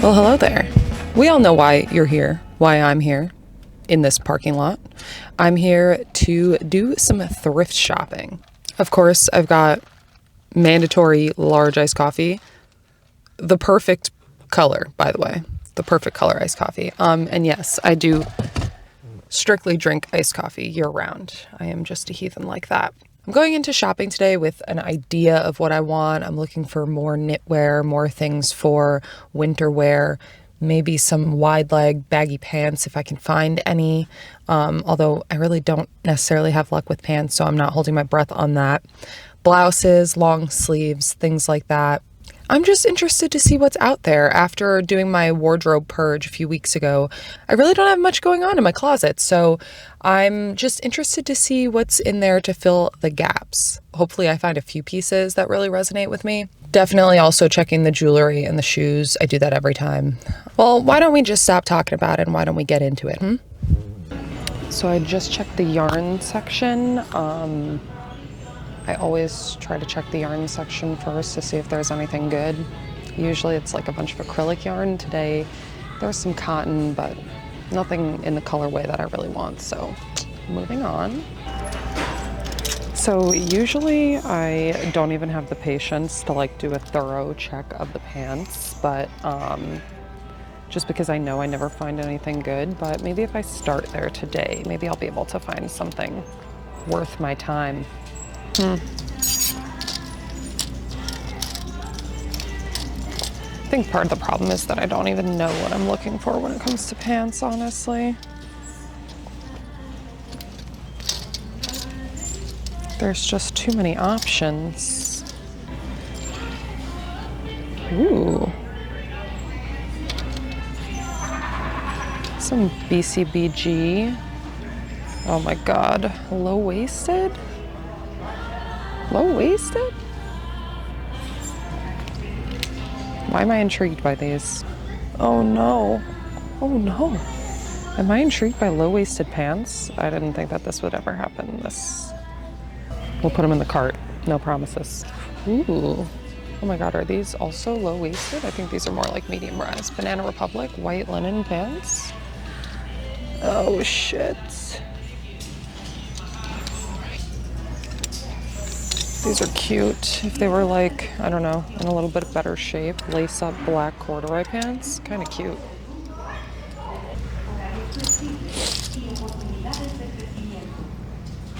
Well, hello there. We all know why you're here, why I'm here in this parking lot. I'm here to do some thrift shopping. Of course, I've got mandatory large iced coffee. The perfect color, by the way. The perfect color iced coffee. And yes, I do strictly drink iced coffee year round. I am just a heathen like that. I'm going into shopping today with an idea of what I want. I'm looking for more knitwear, more things for winter wear, maybe some wide leg baggy pants if I can find any. Although I really don't necessarily have luck with pants, so I'm not holding my breath on that. Blouses, long sleeves, things like that. I'm just interested to see what's out there. After doing my wardrobe purge a few weeks ago, I really don't have much going on in my closet, so I'm just interested to see what's in there to fill the gaps. Hopefully I find a few pieces that really resonate with me. Definitely also checking the jewelry and the shoes. I do that every time. Well, why don't we just stop talking about it and why don't we get into it? So I just checked the yarn section. I always try to check the yarn section first to see if there's anything good. Usually it's like a bunch of acrylic yarn. Today there's some cotton, but nothing in the colorway that I really want. So moving on. So usually I don't even have the patience to like do a thorough check of the pants, but just because I know I never find anything good, but maybe if I start there today, maybe I'll be able to find something worth my time. I think part of the problem is that I don't even know what I'm looking for when it comes to pants, honestly. There's just too many options. Ooh. Some BCBG. Oh my God, low-waisted? Low-waisted? Why am I intrigued by these? Oh no. Oh no. Am I intrigued by low-waisted pants? I didn't think that this would ever happen. We'll put them in the cart. No promises. Ooh. Oh my God, are these also low-waisted? I think these are more like medium rise. Banana Republic white linen pants. Oh shit. These are cute. If they were like, I don't know, in a little bit better shape, lace up black corduroy pants, kind of cute.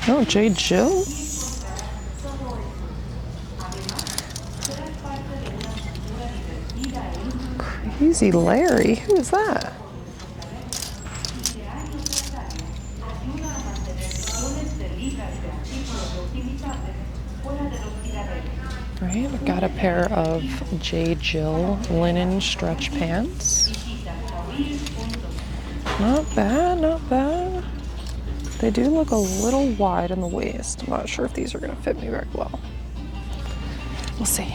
Oh, J. Jill? Crazy Larry, who is that? Right, I've got a pair of J. Jill linen stretch pants. Not bad, not bad. They do look a little wide in the waist. I'm not sure if these are gonna fit me very well. We'll see.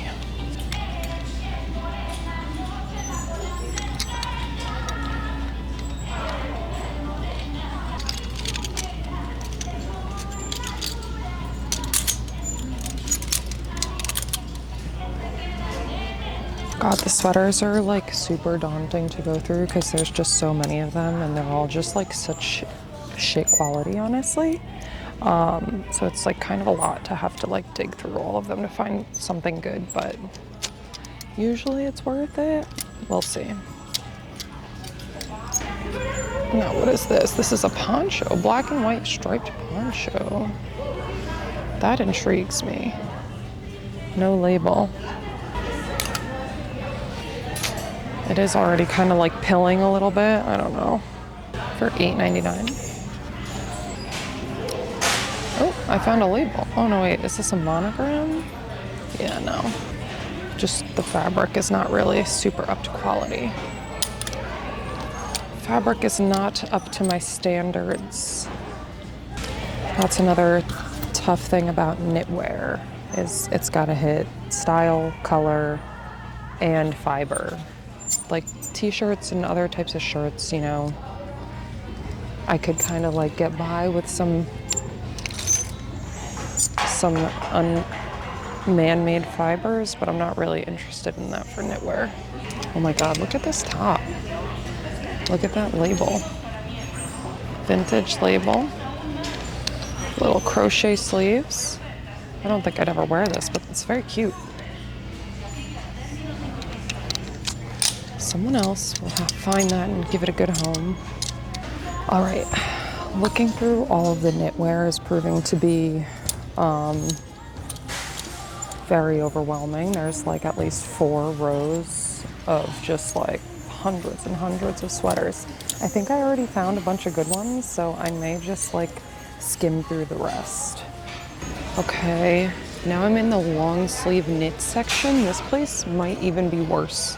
God, the sweaters are like super daunting to go through because there's just so many of them and they're all just like such shit quality, honestly. So it's like kind of a lot to have to like dig through all of them to find something good, but usually it's worth it. We'll see. Now, what is this? This is a poncho, black and white striped poncho. That intrigues me. No label. It is already kind of like pilling a little bit. I don't know. For $8.99. Oh, I found a label. Oh no, wait, is this a monogram? Yeah, no. Just the fabric is not really super up to quality. Fabric is not up to my standards. That's another tough thing about knitwear is it's gotta hit style, color, and fiber. Like t-shirts and other types of shirts, you know, I could kind of like get by with some man-made fibers, but I'm not really interested in that for knitwear. Oh my God, look at this top. Look at that label. Vintage label. Little crochet sleeves. I don't think I'd ever wear this, but it's very cute. Someone else will have to find that and give it a good home. All right, looking through all of the knitwear is proving to be very overwhelming. There's like at least 4 rows of just like hundreds and hundreds of sweaters. I think I already found a bunch of good ones, so I may just like skim through the rest. Okay, now I'm in the long sleeve knit section. This place might even be worse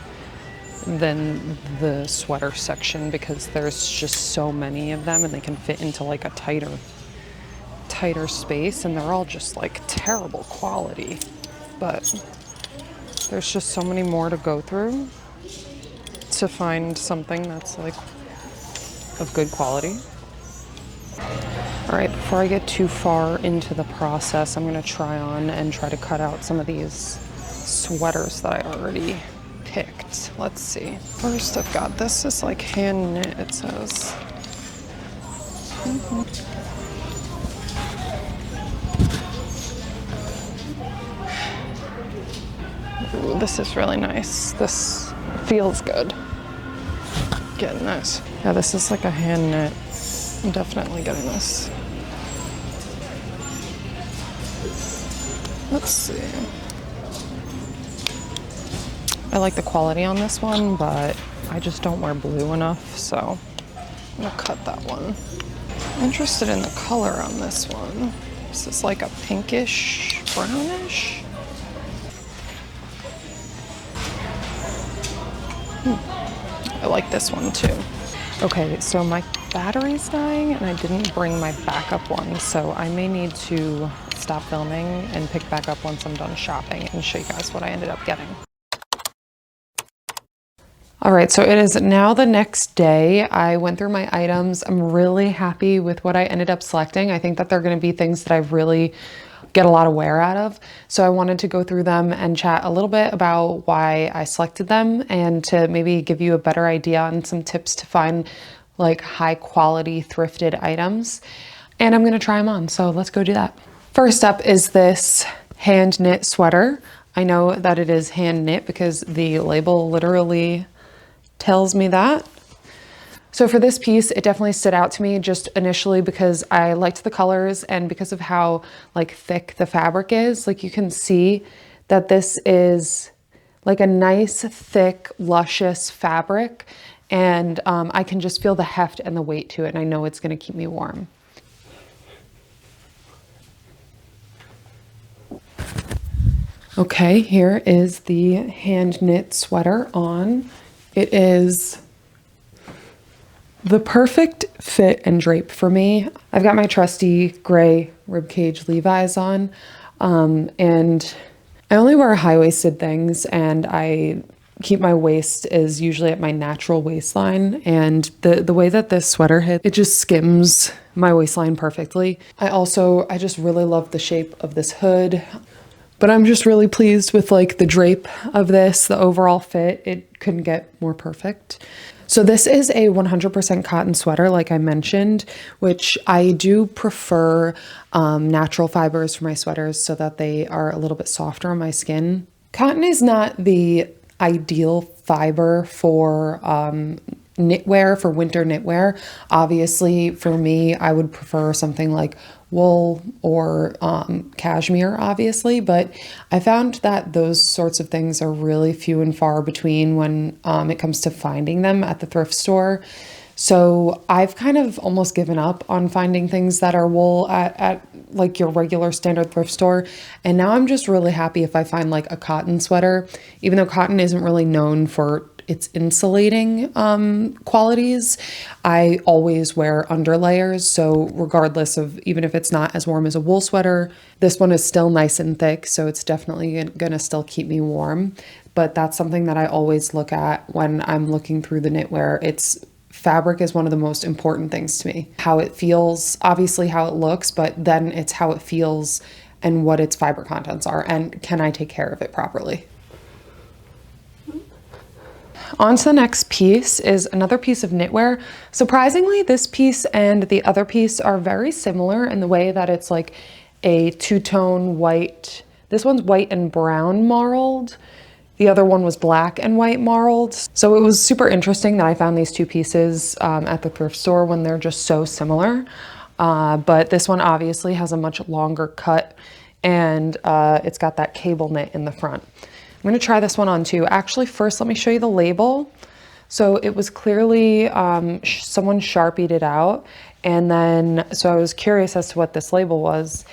than the sweater section because there's just so many of them and they can fit into like a tighter space, and they're all just like terrible quality. But there's just so many more to go through to find something that's like of good quality. All right, before I get too far into the process, I'm gonna try on and try to cut out some of these sweaters that I already picked. Let's see. First, I've got this is like hand knit, it says. Ooh, this is really nice. This feels good. Getting this. Yeah, this is like a hand knit. I'm definitely getting this. Let's see. I like the quality on this one, but I just don't wear blue enough, so I'm gonna cut that one. I'm interested in the color on this one. This is like a pinkish, brownish. I like this one too. Okay, so my battery's dying and I didn't bring my backup one, so I may need to stop filming and pick back up once I'm done shopping and show you guys what I ended up getting. All right, so it is now the next day. I went through my items. I'm really happy with what I ended up selecting. I think that they're gonna be things that I really get a lot of wear out of. So I wanted to go through them and chat a little bit about why I selected them and to maybe give you a better idea on some tips to find like high quality thrifted items. And I'm gonna try them on, so let's go do that. First up is this hand knit sweater. I know that it is hand knit because the label literally tells me that. So for this piece, it definitely stood out to me just initially because I liked the colors and because of how like thick the fabric is. Like you can see that this is like a nice, thick, luscious fabric. And I can just feel the heft and the weight to it. And I know it's gonna keep me warm. Okay, here is the hand knit sweater on. It is the perfect fit and drape for me. I've got my trusty gray ribcage Levi's on, and I only wear high-waisted things, and I keep my waist is usually at my natural waistline, and the way that this sweater hits, it just skims my waistline perfectly. I just really love the shape of this hood, but I'm just really pleased with like the drape of this, the overall fit. It couldn't get more perfect. So this is a 100% cotton sweater, like I mentioned, which I do prefer natural fibers for my sweaters so that they are a little bit softer on my skin. Cotton is not the ideal fiber for knitwear, for winter knitwear. Obviously, for me, I would prefer something like wool or cashmere, obviously, but I found that those sorts of things are really few and far between when it comes to finding them at the thrift store. So I've kind of almost given up on finding things that are wool at like your regular standard thrift store. And now I'm just really happy if I find like a cotton sweater, even though cotton isn't really known for its insulating qualities. I always wear underlayers. So regardless of, even if it's not as warm as a wool sweater, this one is still nice and thick. So it's definitely gonna still keep me warm. But that's something that I always look at when I'm looking through the knitwear. Fabric is one of the most important things to me. How it feels, obviously how it looks, but then it's how it feels and what its fiber contents are, and can I take care of it properly. On to the next piece is another piece of knitwear. Surprisingly, this piece and the other piece are very similar in the way that it's like a two-tone white. This one's white and brown marled. The other one was black and white marled. So it was super interesting that I found these two pieces at the thrift store when they're just so similar. But this one obviously has a much longer cut, and it's got that cable knit in the front. I'm gonna try this one on too. Actually, first let me show you the label. So it was clearly, someone Sharpied it out. And then, so I was curious as to what this label was.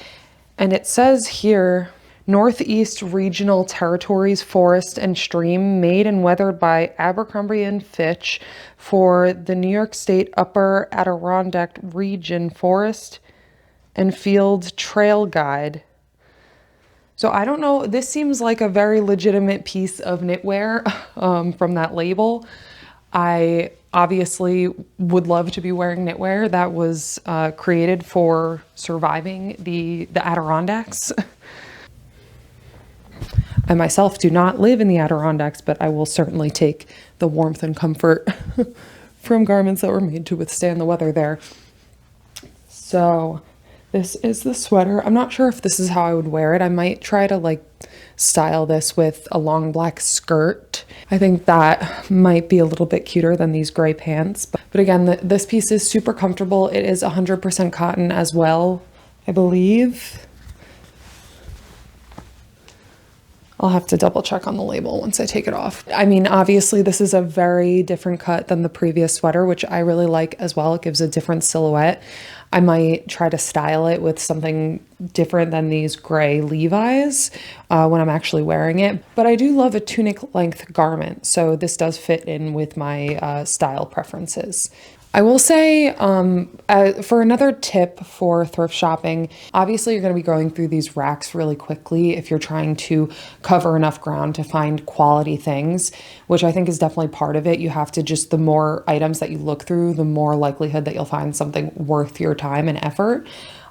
And it says here, Northeast Regional Territories Forest and Stream, made and weathered by Abercrombie and Fitch for the New York State Upper Adirondack Region Forest and Field Trail Guide. So I don't know, this seems like a very legitimate piece of knitwear from that label. I obviously would love to be wearing knitwear that was created for surviving the Adirondacks. I myself do not live in the Adirondacks, but I will certainly take the warmth and comfort from garments that were made to withstand the weather there. So this is the sweater. I'm not sure if this is how I would wear it. I might try to like style this with a long black skirt. I think that might be a little bit cuter than these gray pants. But again, this piece is super comfortable. It is 100% cotton as well, I believe. I'll have to double check on the label once I take it off. I mean, obviously this is a very different cut than the previous sweater, which I really like as well. It gives a different silhouette. I might try to style it with something different than these gray Levi's when I'm actually wearing it. But I do love a tunic length garment, so this does fit in with my style preferences. I will say, for another tip for thrift shopping, obviously you're going to be going through these racks really quickly if you're trying to cover enough ground to find quality things, which I think is definitely part of it. You have to just, the more items that you look through, the more likelihood that you'll find something worth your time and effort.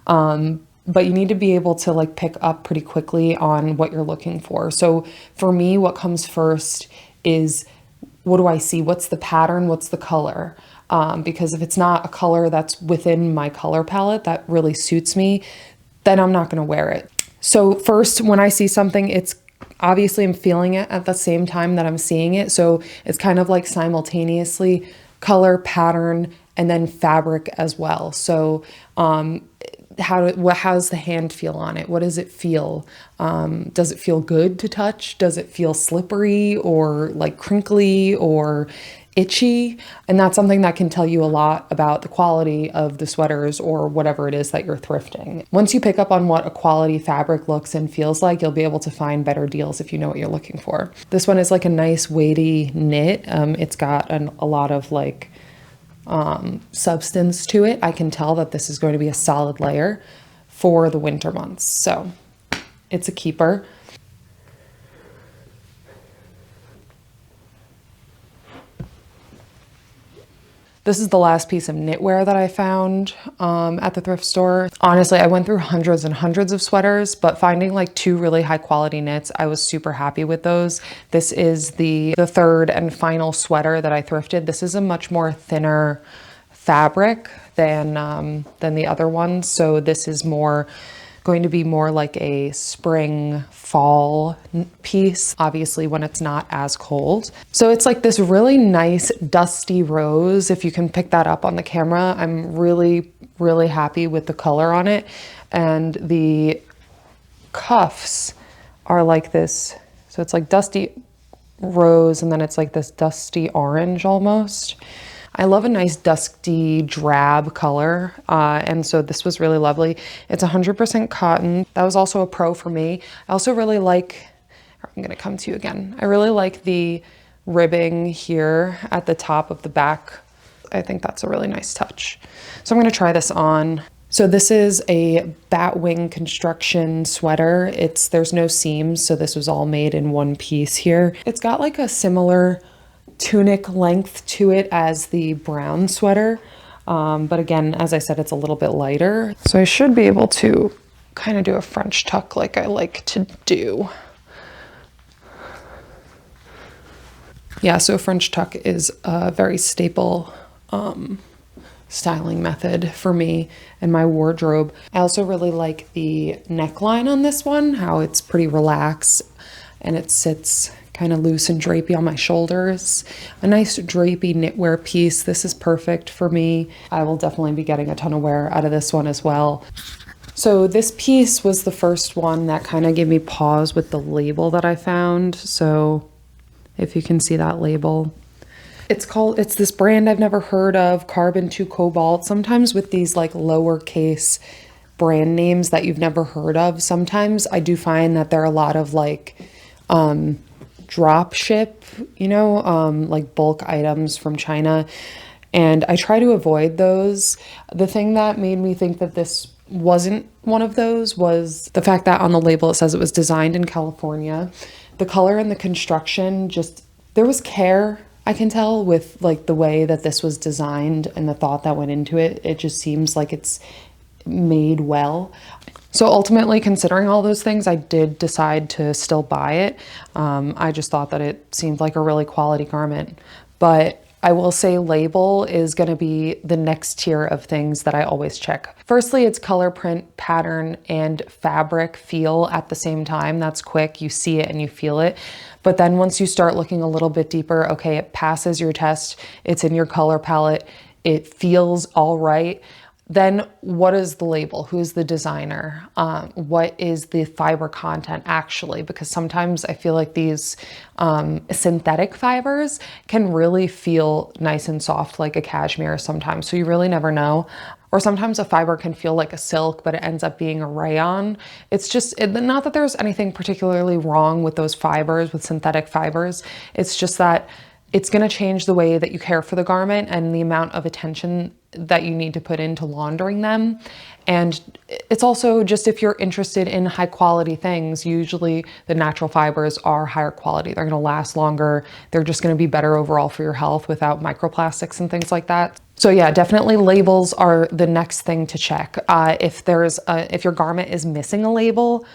But you need to be able to like pick up pretty quickly on what you're looking for. So for me, what comes first is, what do I see? What's the pattern? What's the color? Because if it's not a color that's within my color palette that really suits me, then I'm not going to wear it. So first, when I see something, it's obviously I'm feeling it at the same time that I'm seeing it. So it's kind of like simultaneously color, pattern, and then fabric as well. So how's the hand feel on it? What does it feel? Does it feel good to touch? Does it feel slippery or like crinkly or itchy? And that's something that can tell you a lot about the quality of the sweaters or whatever it is that you're thrifting. Once you pick up on what a quality fabric looks and feels like, you'll be able to find better deals if you know what you're looking for. This one is like a nice weighty knit. It's got a lot of like substance to it. I can tell that this is going to be a solid layer for the winter months. So it's a keeper. This is the last piece of knitwear that I found at the thrift store. Honestly, I went through hundreds and hundreds of sweaters, but finding like two really high quality knits, I was super happy with those. This is the third and final sweater that I thrifted. This is a much more thinner fabric than the other ones. So this is going to be more like a spring fall piece, obviously when it's not as cold. So it's like this really nice dusty rose. If you can pick that up on the camera, I'm really, really happy with the color on it. And the cuffs are like this. So it's like dusty rose and then it's like this dusty orange almost. I love a nice dusty drab color, and so this was really lovely. It's 100% cotton. That was also a pro for me. I also really like, I'm gonna come to you again. I really like the ribbing here at the top of the back. I think that's a really nice touch. So I'm gonna try this on. So this is a batwing construction sweater. There's no seams, so this was all made in one piece here. It's got like a similar tunic length to it as the brown sweater. But again, as I said, it's a little bit lighter. So I should be able to kind of do a French tuck like I like to do. Yeah, so French tuck is a very staple styling method for me and my wardrobe. I also really like the neckline on this one, how it's pretty relaxed and it sits kind of loose and drapey on my shoulders. A nice drapey knitwear piece. This is perfect for me. I will definitely be getting a ton of wear out of this one as well. So this piece was the first one that kind of gave me pause with the label that I found. So if you can see that label, it's this brand I've never heard of, Carbon to Cobalt. Sometimes with these like lowercase brand names that you've never heard of, sometimes I do find that there are a lot of like drop ship, like bulk items from China. And I try to avoid those. The thing that made me think that this wasn't one of those was the fact that on the label it says it was designed in California. The color and the construction, just there was care, I can tell, with like the way that this was designed and the thought that went into it. It just seems like it's made well. So ultimately, considering all those things, I did decide to still buy it. I just thought that it seemed like a really quality garment. But I will say label is going to be the next tier of things that I always check. Firstly, it's color, print, pattern, and fabric feel at the same time. That's quick. You see it and you feel it. But then once you start looking a little bit deeper, okay, it passes your test. It's in your color palette. It feels all right. Then what is the label? Who's the designer? What is the fiber content actually? Because sometimes I feel like these synthetic fibers can really feel nice and soft like a cashmere sometimes. So you really never know. Or sometimes a fiber can feel like a silk, but it ends up being a rayon. It's just, not that there's anything particularly wrong with those fibers, with synthetic fibers. It's just that it's gonna change the way that you care for the garment and the amount of attention that you need to put into laundering them. And it's also just if you're interested in high quality things, usually the natural fibers are higher quality. They're gonna last longer. They're just gonna be better overall for your health without microplastics and things like that. So yeah, definitely labels are the next thing to check. If your garment is missing a label,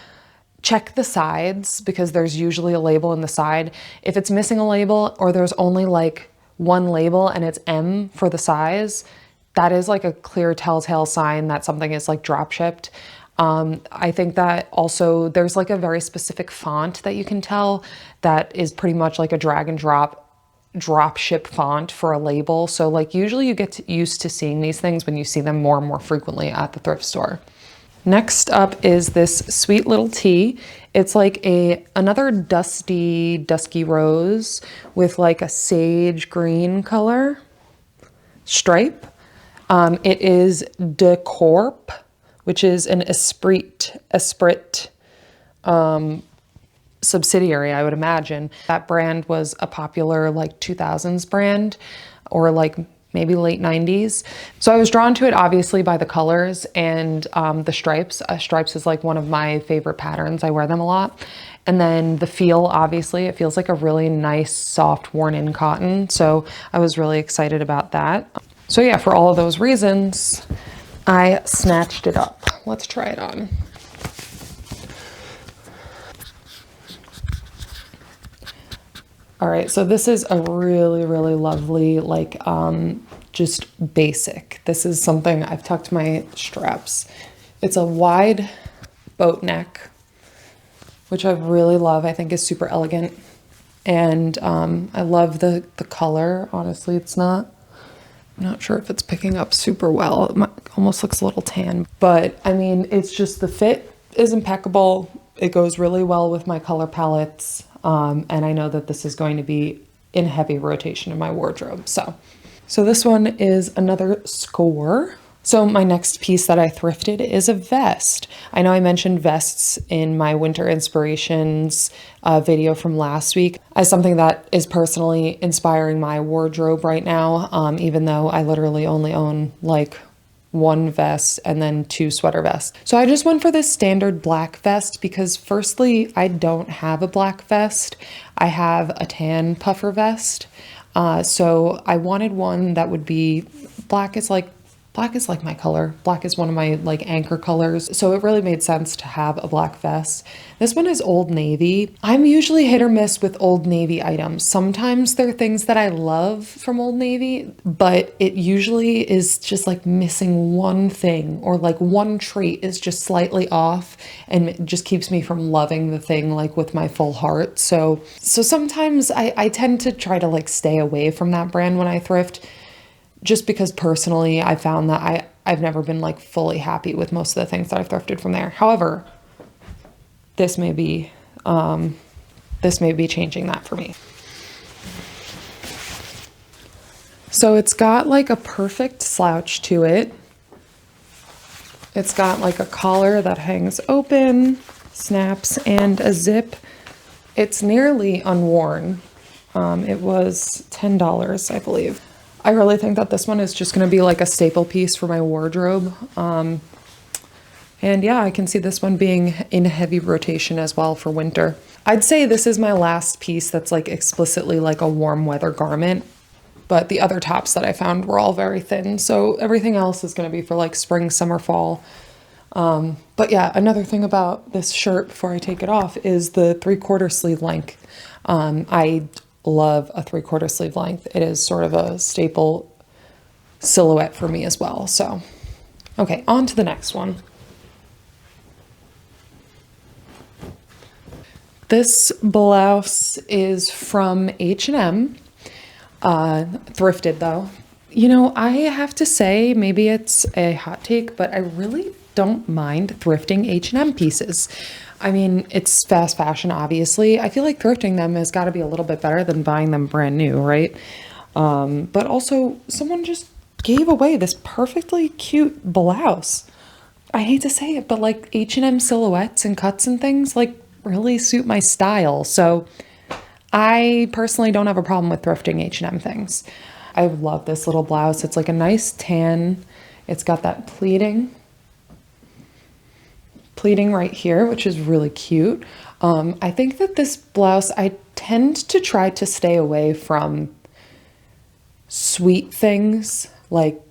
check the sides because there's usually a label in the side. If it's missing a label or there's only like one label and it's M for the size, that is like a clear telltale sign that something is like drop shipped. I think that also there's like a very specific font that you can tell that is pretty much like a drag and drop ship font for a label. So like usually you get used to seeing these things when you see them more and more frequently at the thrift store. Next up is this sweet little tee. It's like another dusky rose with like a sage green color stripe. It is De Corp, which is an Esprit subsidiary, I would imagine. That brand was a popular like 2000s brand or like maybe late 90s. So I was drawn to it obviously by the colors and the stripes. Stripes is like one of my favorite patterns. I wear them a lot. And then the feel, obviously, it feels like a really nice, soft, worn-in cotton. So I was really excited about that. So yeah, for all of those reasons, I snatched it up. Let's try it on. All right, so this is a really, really lovely, like, just basic. This is something I've tucked my straps. It's a wide boat neck, which I really love. I think is super elegant. And I love the color. Honestly, I'm not sure if it's picking up super well. It almost looks a little tan, but I mean, it's just the fit is impeccable. It goes really well with my color palettes. And I know that this is going to be in heavy rotation in my wardrobe. So this one is another score. So my next piece that I thrifted is a vest. I know I mentioned vests in my winter inspirations video from last week as something that is personally inspiring my wardrobe right now, even though I literally only own like one vest and then 2 sweater vests. So I just went for this standard black vest because firstly, I don't have a black vest. I have a tan puffer vest. So I wanted one that would be black is like Black is like my color. Black is one of my like anchor colors. So it really made sense to have a black vest. This one is Old Navy. I'm usually hit or miss with Old Navy items. Sometimes there are things that I love from Old Navy, but it usually is just like missing one thing, or like one trait is just slightly off, and it just keeps me from loving the thing like with my full heart. So sometimes I tend to try to like stay away from that brand when I thrift, just because personally I found that I've never been like fully happy with most of the things that I've thrifted from there. However, this may be changing that for me. So it's got like a perfect slouch to it. It's got like a collar that hangs open, snaps, and a zip. It's nearly unworn. It was $10, I believe. I really think that this one is just going to be like a staple piece for my wardrobe. And yeah, I can see this one being in heavy rotation as well for winter. I'd say this is my last piece that's like explicitly like a warm weather garment, but the other tops that I found were all very thin. So everything else is going to be for like spring, summer, fall. But yeah, another thing about this shirt before I take it off is the 3/4 sleeve length. I love a 3/4 sleeve length. It is sort of a staple silhouette for me as well. So, okay, on to the next one. This blouse is from H&M, thrifted though. You know, I have to say, maybe it's a hot take, but I really don't mind thrifting H&M pieces. I mean, it's fast fashion, obviously. I feel like thrifting them has got to be a little bit better than buying them brand new, right? But also, someone just gave away this perfectly cute blouse. I hate to say it, but like H&M silhouettes and cuts and things like really suit my style. So I personally don't have a problem with thrifting H&M things. I love this little blouse. It's like a nice tan. It's got that pleating right here, which is really cute. I think that this blouse, I tend to try to stay away from sweet things, like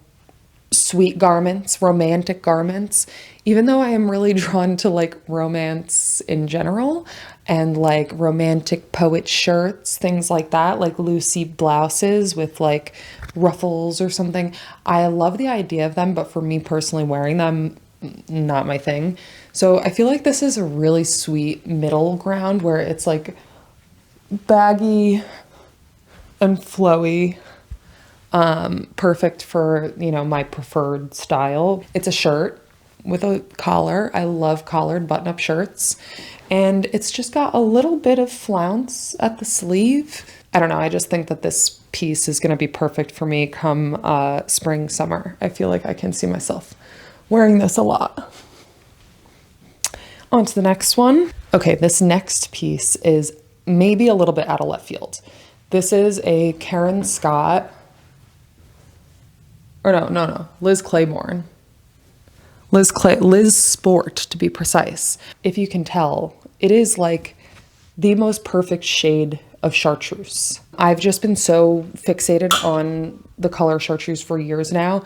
sweet garments, romantic garments, even though I am really drawn to like romance in general and like romantic poet shirts, things like that, like loosey blouses with like ruffles or something. I love the idea of them, but for me personally, wearing them, not my thing. So I feel like this is a really sweet middle ground where it's like baggy and flowy, perfect for, you know, my preferred style. It's a shirt with a collar. I love collared button-up shirts, and it's just got a little bit of flounce at the sleeve. I don't know, I just think that this piece is going to be perfect for me come spring, summer. I feel like I can see myself wearing this a lot. On to the next one. Okay, this next piece is maybe a little bit out of left field. This is a Karen Scott, or no, Liz Claiborne. Liz Sport, to be precise. If you can tell, it is like the most perfect shade of chartreuse. I've just been so fixated on the color chartreuse for years now,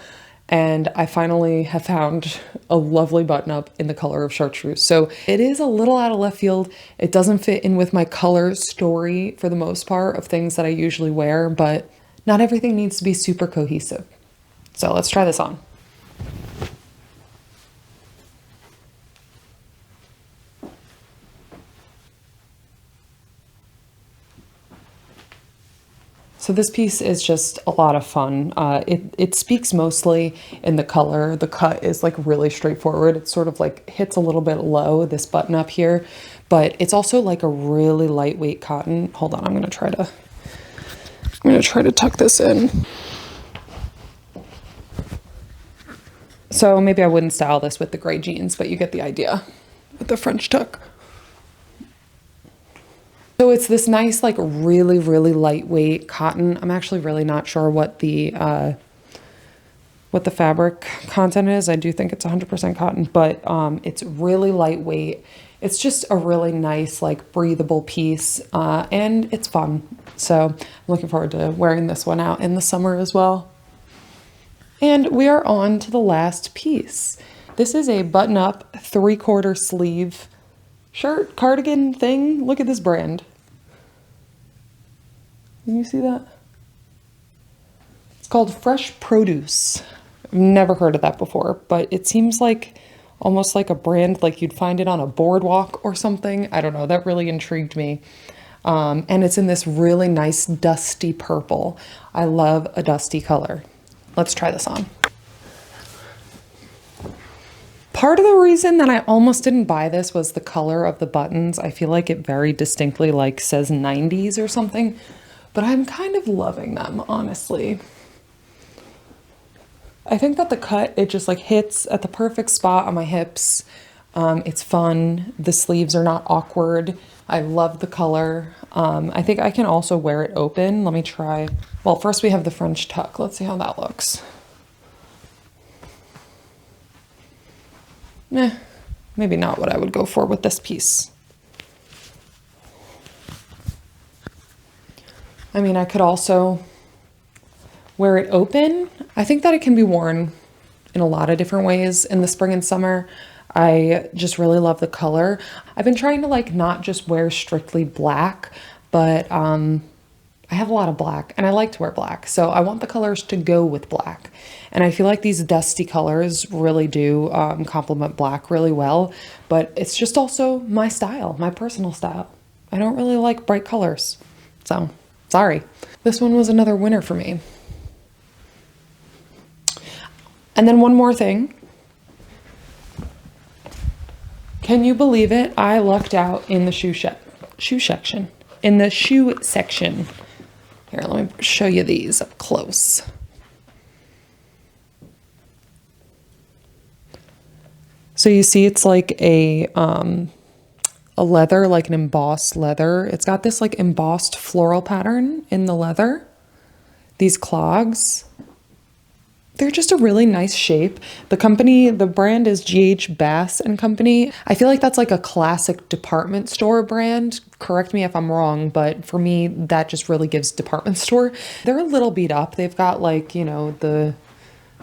and I finally have found a lovely button up in the color of chartreuse. So it is a little out of left field. It doesn't fit in with my color story for the most part of things that I usually wear, but not everything needs to be super cohesive. So let's try this on. So this piece is just a lot of fun. It speaks mostly in the color. The cut is like really straightforward. It sort of like hits a little bit low, this button up here, but it's also like a really lightweight cotton. Hold on, I'm gonna try to tuck this in. So maybe I wouldn't style this with the gray jeans, but you get the idea with the French tuck. So it's this nice, like really, really lightweight cotton. I'm actually really not sure what the fabric content is. I do think it's 100% cotton, but it's really lightweight. It's just a really nice, like breathable piece, and it's fun. So I'm looking forward to wearing this one out in the summer as well. And we are on to the last piece. This is a button-up 3/4 sleeve shirt, cardigan thing. Look at this brand. Can you see that? It's called Fresh Produce. I've never heard of that before, but it seems like almost like a brand like you'd find it on a boardwalk or something. I don't know, that really intrigued me. And it's in this really nice dusty purple. I love a dusty color. Let's try this on. Part of the reason that I almost didn't buy this was the color of the buttons. I feel like it very distinctly like says 90s or something, but I'm kind of loving them, honestly. I think that the cut, it just like hits at the perfect spot on my hips. It's fun. The sleeves are not awkward. I love the color. I think I can also wear it open. Let me try. Well, first we have the French tuck. Let's see how that looks. Maybe not what I would go for with this piece. I mean, I could also wear it open. I think that it can be worn in a lot of different ways in the spring and summer. I just really love the color. I've been trying to like not just wear strictly black, but I have a lot of black and I like to wear black. So I want the colors to go with black. And I feel like these dusty colors really do complement black really well, but it's just also my style, my personal style. I don't really like bright colors. So sorry. This one was another winner for me. And then one more thing. Can you believe it? I lucked out in the shoe section. In the shoe section. Here, let me show you these up close. So you see it's like a leather, like an embossed leather. It's got this like embossed floral pattern in the leather. These clogs. They're just a really nice shape. The brand is G.H. Bass & Company. I feel like that's like a classic department store brand. Correct me if I'm wrong, but for me, that just really gives department store. They're a little beat up. They've got like, you know, the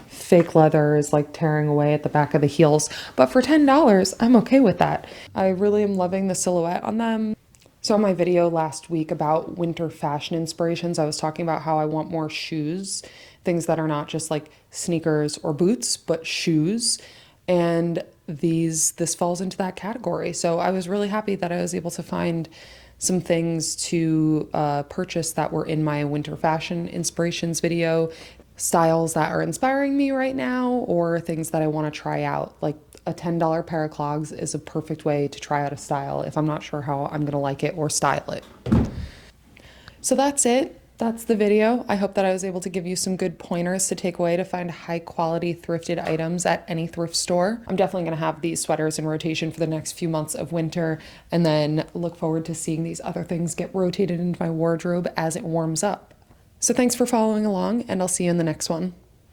fake leather is like tearing away at the back of the heels. But for $10, I'm okay with that. I really am loving the silhouette on them. So in my video last week about winter fashion inspirations, I was talking about how I want more shoes, things that are not just like sneakers or boots, but shoes. And this falls into that category. So I was really happy that I was able to find some things to purchase that were in my winter fashion inspirations video, styles that are inspiring me right now, or things that I want to try out. Like a $10 pair of clogs is a perfect way to try out a style if I'm not sure how I'm going to like it or style it. So that's it. That's the video. I hope that I was able to give you some good pointers to take away to find high quality thrifted items at any thrift store. I'm definitely going to have these sweaters in rotation for the next few months of winter, and then look forward to seeing these other things get rotated into my wardrobe as it warms up. So thanks for following along, and I'll see you in the next one.